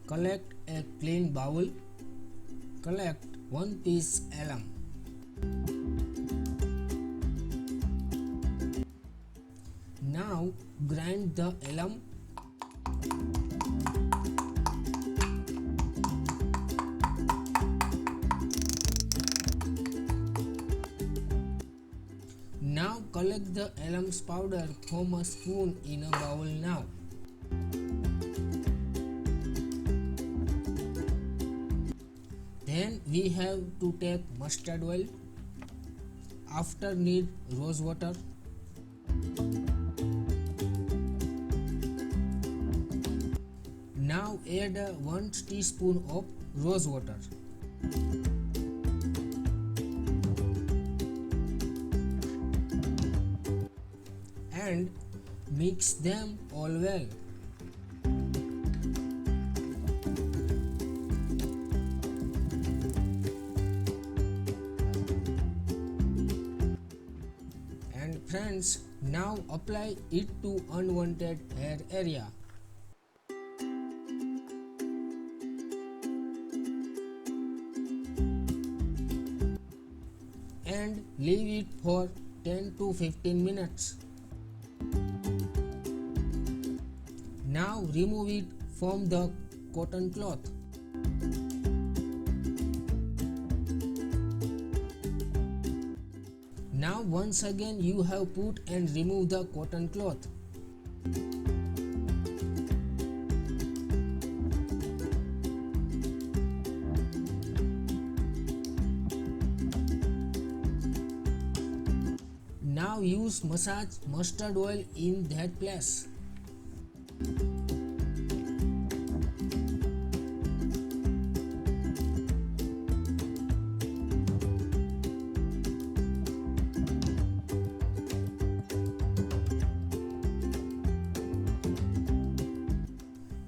Collect a clean bowl. Collect 1 piece alum. Now grind the alum. Now collect the alum's powder from a spoon in a bowl now. Then we have to take mustard oil. After need rose water. Now add 1 teaspoon of rose water. And mix them all well. And friends, now apply it to unwanted hair area. And leave it for 10 to 15 minutes. Now remove it from the cotton cloth. Now once again you have put and remove the cotton cloth. Now use massage mustard oil in that place.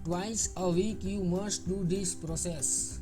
Twice a week you must do this process.